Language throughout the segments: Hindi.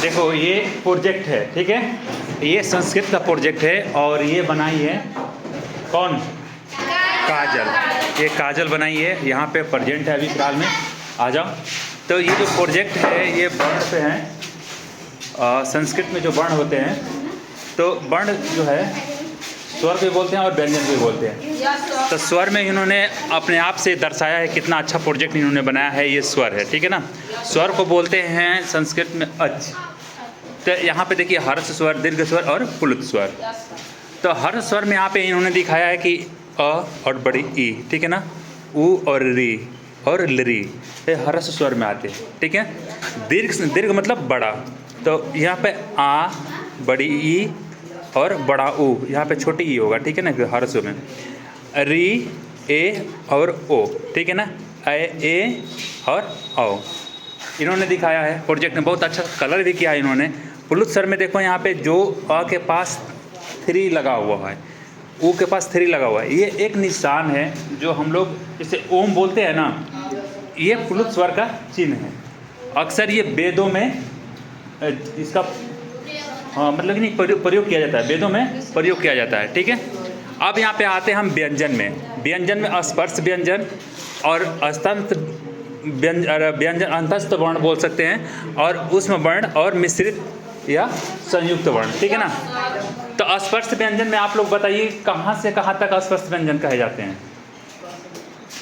देखो ये प्रोजेक्ट है, ठीक है, ये संस्कृत का प्रोजेक्ट है और ये बनाई है कौन? काजल। ये काजल बनाई है, यहाँ पे प्रेजेंट है अभी फिलहाल में। आ जाओ। तो ये जो प्रोजेक्ट है ये वर्ण पे हैं। संस्कृत में जो वर्ण होते हैं तो वर्ण जो है स्वर भी बोलते हैं और व्यंजन भी बोलते हैं। तो स्वर में इन्होंने अपने आप से दर्शाया है, कितना अच्छा प्रोजेक्ट इन्होंने बनाया है। ये स्वर है, ठीक है ना। स्वर को बोलते हैं संस्कृत में अच। तो यहाँ पे देखिए हर्ष स्वर, दीर्घ स्वर और प्लुत स्वर। तो हर्ष स्वर में यहाँ पे इन्होंने दिखाया है कि अ और बड़ी ई, ठीक है ना, उ और री और लरी, ये हर्ष स्वर में आते हैं, ठीक है। दीर्घ मतलब बड़ा, तो यहाँ पे आ, बड़ी ई और बड़ा ऊ, यहाँ पे छोटी ई होगा, ठीक है ना, हर्ष में। री, ए और ओ, ठीक है ना, ए और औ इन्होंने दिखाया है प्रोजेक्ट में। बहुत अच्छा कलर भी किया है इन्होंने। प्लुत स्वर में देखो यहाँ पे जो अ के पास 3 लगा हुआ है, ऊ के पास 3 लगा हुआ है, ये एक निशान है जो हम लोग जैसे ओम बोलते हैं ना, ये प्लुत स्वर का चिन्ह है। अक्सर ये वेदों में इसका मतलब नहीं प्रयोग किया जाता है, वेदों में प्रयोग किया जाता है, ठीक है। अब यहाँ पे आते हैं हम व्यंजन में। व्यंजन में स्पर्श व्यंजन और अस्तंत व्यंजन, अंतस्थ वर्ण बोल सकते हैं, और ऊष्म वर्ण और मिश्रित या संयुक्त वर्ण, ठीक है ना। तो स्पर्श व्यंजन में आप लोग बताइए कहाँ से कहाँ तक स्पर्श व्यंजन कहे जाते हैं?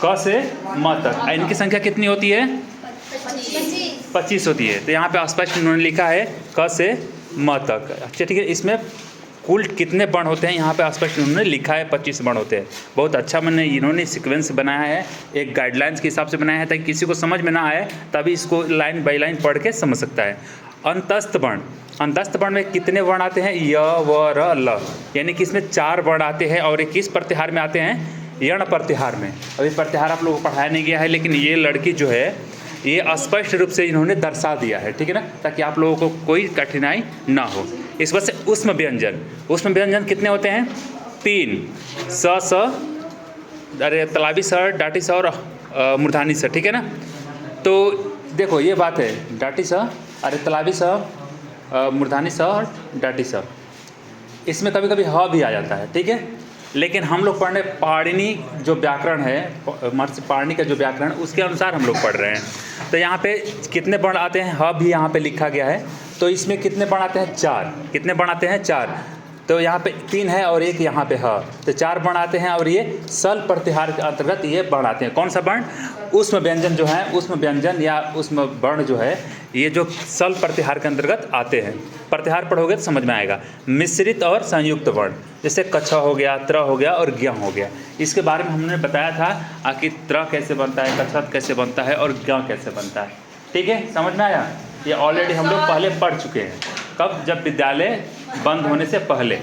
क से म तक। इनकी संख्या कितनी होती है? 25 होती है। तो यहाँ पे स्पष्ट इन्होंने लिखा है क से म तक। अच्छा, ठीक है। इसमें कुल कितने वर्ण होते हैं यहाँ पे स्पष्ट इन्होंने लिखा है, 25 वर्ण होते हैं। बहुत अच्छा मैंने इन्होंने सीक्वेंस बनाया है, एक गाइडलाइंस के हिसाब से बनाया है, ताकि किसी को समझ में ना आए तभी इसको लाइन बाय लाइन पढ़ के समझ सकता है। अंतस्थ वर्ण, अंतस्थ वर्ण में कितने वर्ण आते हैं? य, व, र, ल, यानी कि इसमें 4 वर्ण आते हैं और 21 प्रत्याहार में आते हैं, यण प्रत्याहार में। अभी प्रत्याहार आप लोगों को पढ़ाया नहीं गया है, लेकिन ये लड़की जो है ये स्पष्ट रूप से इन्होंने दर्शा दिया है, ठीक है ना, ताकि आप लोगों को कोई कठिनाई ना हो। इस वजह से ऊष्म व्यंजन, ऊष्म व्यंजन कितने होते हैं? 3, स, अरे तलावी स, डाटी स और मूर्धानी स, ठीक है ना। तो देखो ये बात है, डाटी स, अरे तलावी स, मूर्धानी स और डाटी स, इसमें कभी कभी ह भी आ जाता है, ठीक है। लेकिन हम लोग पढ़ रहे पाणिनि जो व्याकरण है, महर्षि पाणिनि का जो व्याकरण, उसके अनुसार हम लोग पढ़ रहे हैं। तो यहाँ पे कितने वर्ण आते हैं? ह भी यहाँ पे लिखा गया है। तो इसमें कितने वर्ण आते हैं? 4। कितने वर्ण आते हैं? 4। तो यहाँ पे 3 है और 1 यहाँ पे ह, तो 4 वर्ण आते हैं। और ये सल प्रत्याहार के अंतर्गत ये वर्ण आते हैं। कौन सा वर्ण? ऊष्म व्यंजन जो है, ऊष्म व्यंजन या ऊष्म वर्ण जो है, ये जो सल प्रत्याहार के अंतर्गत आते हैं। प्रत्याहार पढ़ोगे तो समझ में आएगा। मिश्रित और संयुक्त वर्ण, जैसे कछ हो गया, त्र हो गया और ज्ञ हो गया। इसके बारे में हमने बताया था कि त्र कैसे बनता है, कछ कैसे बनता है और ज्ञ कैसे बनता है, ठीक है, समझ में आया। ये ऑलरेडी हम लोग पहले पढ़ चुके हैं। कब? जब विद्यालय बंद होने से पहले,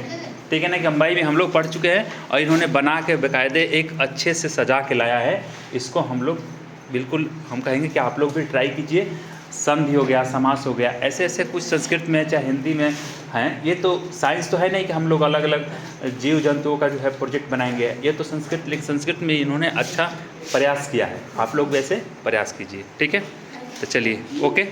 ठीक है ना, कि अंबाई में हम लोग पढ़ चुके हैं। और इन्होंने बना के बाकायदे एक अच्छे से सजा के लाया है। इसको हम लोग बिल्कुल हम कहेंगे कि आप लोग भी ट्राई कीजिए। संधि हो गया, समास हो गया, ऐसे ऐसे कुछ संस्कृत में चाहे हिंदी में हैं। ये तो साइंस तो है नहीं कि हम लोग अलग अलग जीव जंतुओं का जो है प्रोजेक्ट बनाएंगे। ये तो संस्कृत, लेकिन संस्कृत में इन्होंने अच्छा प्रयास किया है। आप लोग वैसे प्रयास कीजिए, ठीक है। तो चलिए, ओके।